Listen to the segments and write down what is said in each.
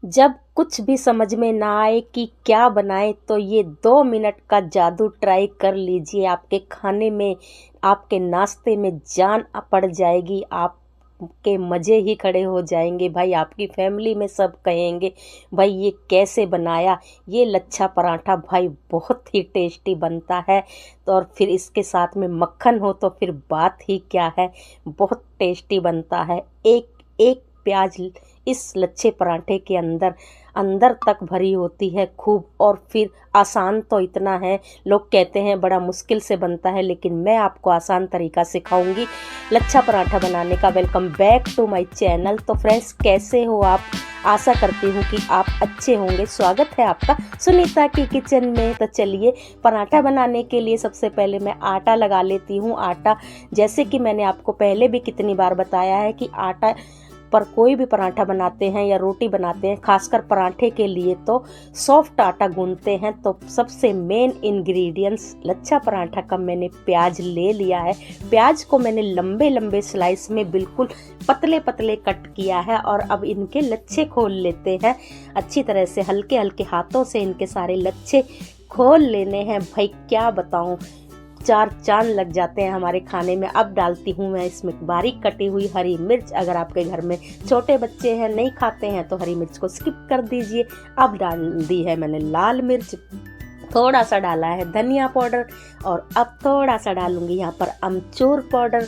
जब कुछ भी समझ में ना आए कि क्या बनाएं तो ये 2 मिनट का जादू ट्राई कर लीजिए। आपके खाने में, आपके नाश्ते में जान पड़ जाएगी। आपके मज़े ही खड़े हो जाएंगे भाई। आपकी फैमिली में सब कहेंगे भाई ये कैसे बनाया। ये लच्छा पराठा भाई बहुत ही टेस्टी बनता है। तो और फिर इसके साथ में मक्खन हो तो फिर बात ही क्या है। बहुत टेस्टी बनता है। एक एक प्याज इस लच्छे पराठे के अंदर अंदर तक भरी होती है खूब। और फिर आसान तो इतना है, लोग कहते हैं बड़ा मुश्किल से बनता है, लेकिन मैं आपको आसान तरीका सिखाऊंगी लच्छा पराठा बनाने का। Welcome back to my channel. तो फ्रेंड्स, कैसे हो आप? आशा करती हूँ कि आप अच्छे होंगे। स्वागत है आपका सुनीता की किचन में। तो चलिए, पराठा बनाने के लिए सबसे पहले मैं आटा लगा लेती हूँ। आटा, जैसे कि मैंने आपको पहले भी कितनी बार बताया है कि आटा पर कोई भी पराठा बनाते हैं या रोटी बनाते हैं, खासकर पराठे के लिए तो सॉफ्ट आटा गूंथते हैं। तो सबसे मेन इंग्रेडिएंट्स लच्छा पराठा का मैंने प्याज ले लिया है। प्याज को मैंने लंबे लंबे स्लाइस में बिल्कुल पतले पतले कट किया है। और अब इनके लच्छे खोल लेते हैं अच्छी तरह से। हल्के हल्के हाथों से इनके सारे लच्छे खोल लेने हैं। भाई क्या बताऊं, चार चांद लग जाते हैं हमारे खाने में। अब डालती हूँ मैं इसमें बारीक कटी हुई हरी मिर्च। अगर आपके घर में छोटे बच्चे हैं, नहीं खाते हैं, तो हरी मिर्च को स्किप कर दीजिए। अब डाल दी है मैंने लाल मिर्च, थोड़ा सा डाला है धनिया पाउडर, और अब थोड़ा सा डालूंगी यहाँ पर अमचूर पाउडर।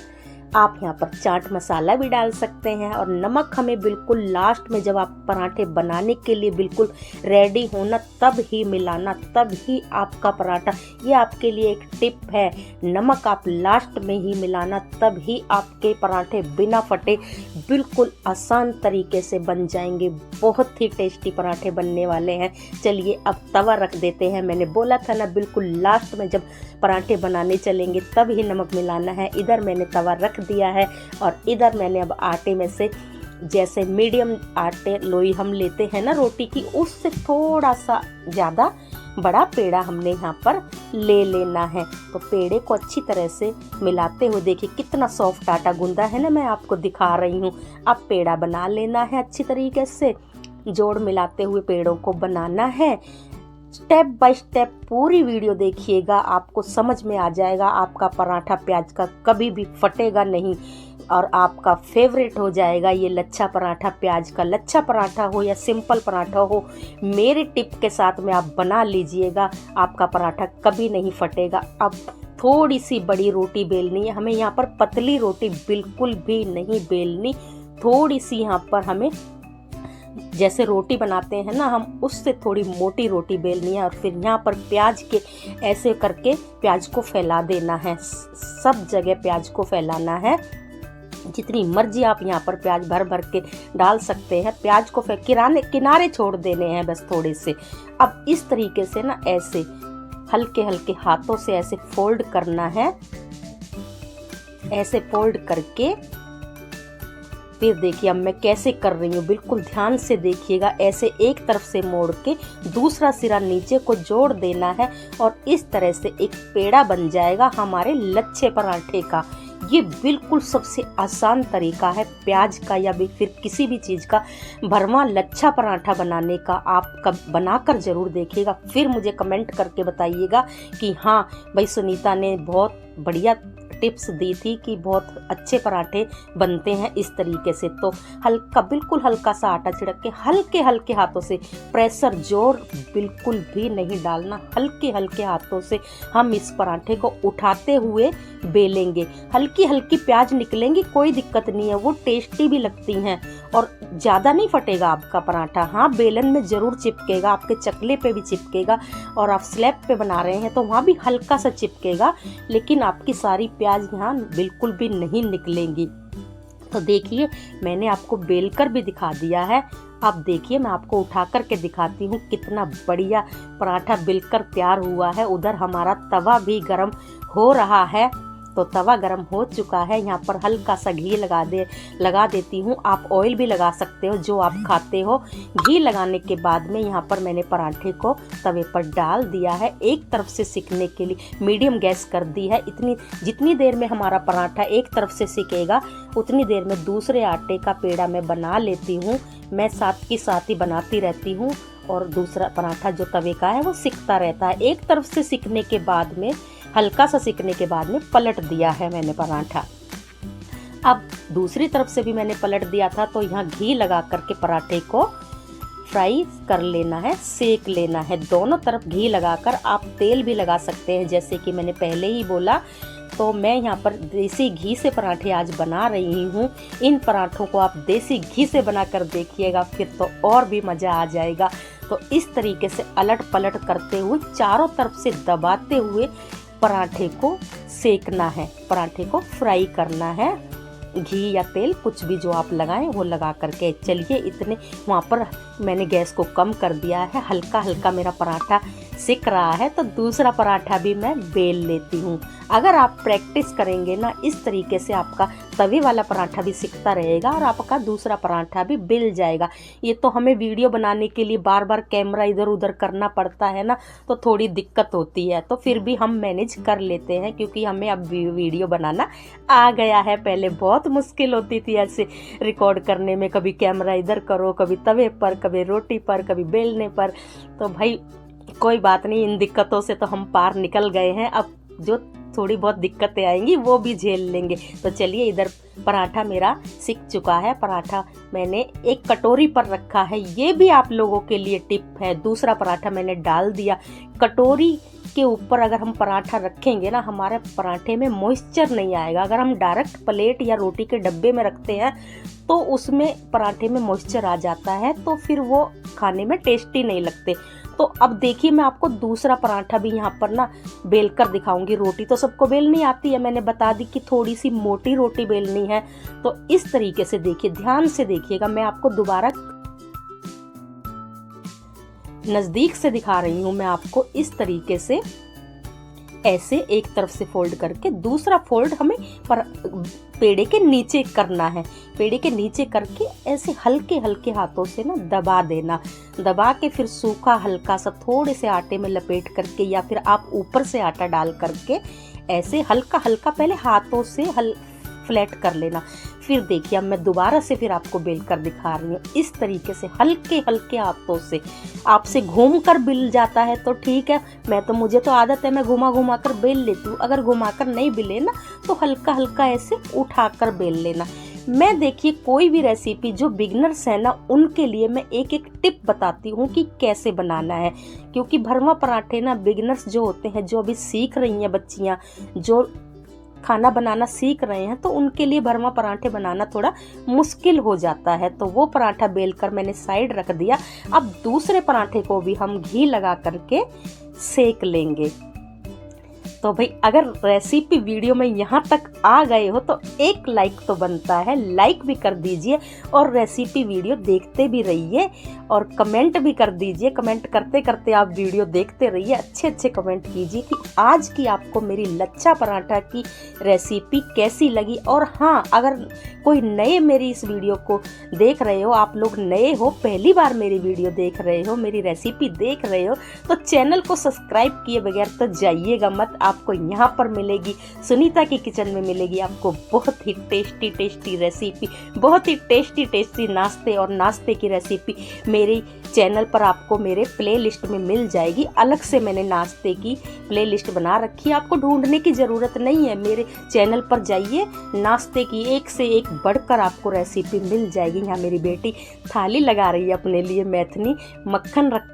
आप यहाँ पर चाट मसाला भी डाल सकते हैं। और नमक हमें बिल्कुल लास्ट में, जब आप पराठे बनाने के लिए बिल्कुल रेडी होना, तब ही मिलाना, तब ही आपका पराठा, ये आपके लिए एक टिप है, नमक आप लास्ट में ही मिलाना, तब ही आपके पराठे बिना फटे बिल्कुल आसान तरीके से बन जाएंगे। बहुत ही टेस्टी पराठे बनने वाले हैं। चलिए अब तवा रख देते हैं। मैंने बोला था ना, बिल्कुल लास्ट में जब पराठे बनाने चलेंगे तब ही नमक मिलाना है। इधर मैंने तवा रख दिया है और इधर मैंने अब आटे में से, जैसे मीडियम आटे लोई हम लेते हैं ना रोटी की, उससे थोड़ा सा ज़्यादा बड़ा पेड़ा हमने यहाँ पर ले लेना है। तो पेड़े को अच्छी तरह से मिलाते हुए, देखिए कितना सॉफ्ट आटा गूंदा है ना, मैं आपको दिखा रही हूँ। अब पेड़ा बना लेना है अच्छी तरीके से, जोड़ मिलाते हुए पेड़ों को बनाना है। स्टेप बाय स्टेप पूरी वीडियो देखिएगा, आपको समझ में आ जाएगा। आपका पराठा प्याज का कभी भी फटेगा नहीं और आपका फेवरेट हो जाएगा ये लच्छा पराठा। प्याज का लच्छा पराठा हो या सिंपल पराठा हो, मेरे टिप के साथ में आप बना लीजिएगा, आपका पराठा कभी नहीं फटेगा। अब थोड़ी सी बड़ी रोटी बेलनी है हमें। यहाँ पर पतली रोटी बिल्कुल भी नहीं बेलनी, थोड़ी सी यहाँ पर हमें, जैसे रोटी बनाते हैं ना हम, उससे थोड़ी मोटी रोटी बेलनी है। और फिर यहाँ पर प्याज के ऐसे करके प्याज को फैला देना है, सब जगह प्याज को फैलाना है। जितनी मर्जी आप यहाँ पर प्याज भर भर के डाल सकते हैं। प्याज को किनारे छोड़ देने हैं बस थोड़े से। अब इस तरीके से ना, ऐसे हल्के हल्के हाथों से ऐसे फोल्ड करना है। ऐसे फोल्ड करके फिर देखिए अब मैं कैसे कर रही हूँ, बिल्कुल ध्यान से देखिएगा। ऐसे एक तरफ से मोड़ के दूसरा सिरा नीचे को जोड़ देना है और इस तरह से एक पेड़ा बन जाएगा हमारे लच्छे पराठे का। ये बिल्कुल सबसे आसान तरीका है प्याज का या फिर किसी भी चीज़ का भरवा लच्छा पराठा बनाने का। आप कब बनाकर ज़रूर देखिएगा, फिर मुझे कमेंट करके बताइएगा कि हाँ भाई, सुनीता ने बहुत बढ़िया टिप्स दी थी कि बहुत अच्छे पराठे बनते हैं इस तरीके से। तो हल्का, बिल्कुल हल्का सा आटा छिड़क के हल्के हल्के हाथों से, प्रेशर जोर बिल्कुल भी नहीं डालना, हल्के हल्के हाथों से हम इस पराठे को उठाते हुए बेलेंगे। हल्की हल्की प्याज निकलेंगी, कोई दिक्कत नहीं है, वो टेस्टी भी लगती हैं और ज़्यादा नहीं फटेगा आपका पराठा। हाँ, बेलन में ज़रूर चिपकेगा, आपके चकले पे भी चिपकेगा, और आप स्लैब पे बना रहे हैं तो वहाँ भी हल्का सा चिपकेगा, लेकिन आपकी सारी प्याज यहाँ बिल्कुल भी नहीं निकलेंगी। तो देखिए, मैंने आपको बेलकर भी दिखा दिया है। अब देखिए, मैं आपको उठा करके दिखाती हूँ कितना बढ़िया पराठा बिलकर तैयार हुआ है। उधर हमारा तवा भी गर्म हो रहा है। तो तवा गरम हो चुका है, यहाँ पर हल्का सा घी लगा देती हूँ। आप ऑयल भी लगा सकते हो जो आप खाते हो। घी लगाने के बाद में यहाँ पर मैंने पराठे को तवे पर डाल दिया है। एक तरफ से सिकने के लिए मीडियम गैस कर दी है। जितनी देर में हमारा पराठा एक तरफ से सिकेगा उतनी देर में दूसरे आटे का पेड़ा मैं बना लेती हूँ। मैं साथ की साथ ही बनाती रहती हूँ और दूसरा पराठा जो तवे का है वो सिकता रहता है। एक तरफ से सिकने के बाद में, हल्का सा सिकने के बाद में पलट दिया है मैंने पराठा। अब दूसरी तरफ से भी मैंने पलट दिया था, तो यहाँ घी लगा करके पराठे को फ्राई कर लेना है, सेक लेना है। दोनों तरफ घी लगाकर आप तेल भी लगा सकते हैं, जैसे कि मैंने पहले ही बोला। तो मैं यहाँ पर देसी घी से पराठे आज बना रही हूँ। इन पराठों को आप देसी घी से बनाकर देखिएगा, फिर तो और भी मज़ा आ जाएगा। तो इस तरीके से अलट पलट करते हुए चारों तरफ से दबाते हुए पराठे को सेकना है, पराठे को फ्राई करना है। घी या तेल कुछ भी जो आप लगाएं वो लगा करके। चलिए, इतने वहाँ पर मैंने गैस को कम कर दिया है। हल्का हल्का मेरा पराठा सिक रहा है, तो दूसरा पराठा भी मैं बेल लेती हूँ। अगर आप प्रैक्टिस करेंगे ना इस तरीके से, आपका तवे वाला पराठा भी सिकता रहेगा और आपका दूसरा पराठा भी बिल जाएगा। ये तो हमें वीडियो बनाने के लिए बार बार कैमरा इधर उधर करना पड़ता है ना, तो थोड़ी दिक्कत होती है। तो फिर भी हम मैनेज कर लेते हैं, क्योंकि हमें अब वीडियो बनाना आ गया है। पहले बहुत मुश्किल होती थी ऐसे रिकॉर्ड करने में, कभी कैमरा इधर करो, कभी तवे पर, कभी रोटी पर, कभी बेलने पर। तो भाई कोई बात नहीं, इन दिक्कतों से तो हम पार निकल गए हैं। अब जो थोड़ी बहुत दिक्कतें आएंगी वो भी झेल लेंगे। तो चलिए, इधर पराठा मेरा सिक चुका है। पराठा मैंने एक कटोरी पर रखा है, ये भी आप लोगों के लिए टिप है। दूसरा पराठा मैंने डाल दिया। कटोरी के ऊपर अगर हम पराठा रखेंगे ना, हमारे पराठे में मॉइस्चर नहीं आएगा। अगर हम डायरेक्ट प्लेट या रोटी के डब्बे में रखते हैं तो उसमें पराठे में मॉइस्चर आ जाता है, तो फिर वो खाने में टेस्टी नहीं लगते। तो अब देखिए, मैं आपको दूसरा पराठा भी यहाँ पर ना बेल कर दिखाऊंगी। रोटी तो सबको बेलनी आती है, मैंने बता दी कि थोड़ी सी मोटी रोटी बेलनी है। तो इस तरीके से देखिए, ध्यान से देखिएगा। मैं आपको दोबारा नज़दीक से दिखा रही हूँ। मैं आपको इस तरीके से ऐसे एक तरफ से फोल्ड करके दूसरा फोल्ड हमें पेड़े के नीचे करना है। पेड़े के नीचे करके ऐसे हल्के हल्के हाथों से ना दबा देना। दबा के फिर सूखा हल्का सा थोड़े से आटे में लपेट करके, या फिर आप ऊपर से आटा डाल करके ऐसे हल्का हल्का पहले हाथों से फ्लैट कर लेना। फिर देखिए, अब मैं दोबारा से फिर आपको बेल कर दिखा रही हूँ। इस तरीके से हल्के हल्के हाथों से, आपसे घूम कर बिल जाता है तो ठीक है। मुझे तो आदत है, मैं घुमा घुमा कर बेल लेती हूँ। अगर घुमा कर नहीं बिले ना, तो हल्का हल्का ऐसे उठा कर बेल लेना। मैं देखिए, कोई भी रेसिपी जो बिगनर्स है ना, उनके लिए मैं एक एक टिप बताती हूँ कि कैसे बनाना है। क्योंकि भरवा पराठे ना बिगनर्स जो होते हैं, जो अभी सीख रही हैं बच्चियाँ, जो खाना बनाना सीख रहे हैं, तो उनके लिए भरवा पराठे बनाना थोड़ा मुश्किल हो जाता है। तो वो पराठा बेलकर मैंने साइड रख दिया। अब दूसरे पराठे को भी हम घी लगा करके सेक लेंगे। तो भाई, अगर रेसिपी वीडियो में यहाँ तक आ गए हो तो एक लाइक तो बनता है, लाइक भी कर दीजिए और रेसिपी वीडियो देखते भी रहिए और कमेंट भी कर दीजिए। कमेंट करते करते आप वीडियो देखते रहिए, अच्छे अच्छे कमेंट कीजिए कि आज की आपको मेरी लच्छा पराठा की रेसिपी कैसी लगी। और हाँ, अगर कोई नए मेरी इस वीडियो को देख रहे हो, आप लोग नए हो, पहली बार मेरी वीडियो देख रहे हो, मेरी रेसिपी देख रहे हो, तो चैनल को सब्सक्राइब किए बगैर तो जाइएगा मत। आपको यहाँ पर मिलेगी, सुनीता की किचन में मिलेगी आपको बहुत ही टेस्टी टेस्टी रेसिपी, बहुत ही टेस्टी टेस्टी नाश्ते और नाश्ते की रेसिपी मेरे चैनल पर आपको मेरे प्लेलिस्ट में मिल जाएगी। अलग से मैंने नाश्ते की प्लेलिस्ट बना रखी है, आपको ढूंढने की ज़रूरत नहीं है। मेरे चैनल पर जाइए, नाश्ते की एक से एक बढ़कर आपको रेसिपी मिल जाएगी। यहाँ मेरी बेटी थाली लगा रही है अपने लिए, मैथनी मक्खन रख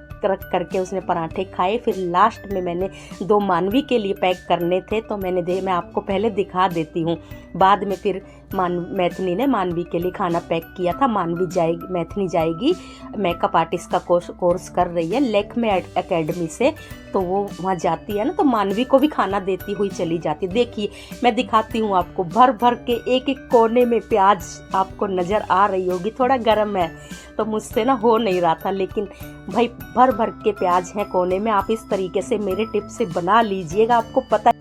करके उसने पराठे खाए। फिर लास्ट में मैंने 2 मानवी के लिए पैक करने थे, तो मैं आपको पहले दिखा देती हूँ। बाद में फिर मैथनी ने मानवी के लिए खाना पैक किया था। मैथनी जाएगी, मेकअप आर्टिस्ट का कोर्स कर रही है लैक्मे एकेडमी से, तो वो वहाँ जाती है ना, तो मानवी को भी खाना देती हुई चली जाती। देखिए, मैं दिखाती हूँ आपको, भर भर के एक एक कोने में प्याज आपको नज़र आ रही होगी। थोड़ा गर्म है तो मुझसे ना हो नहीं रहा था, लेकिन भाई भर भर के प्याज हैं कोने में। आप इस तरीके से मेरे टिप से बना लीजिएगा, आपको पता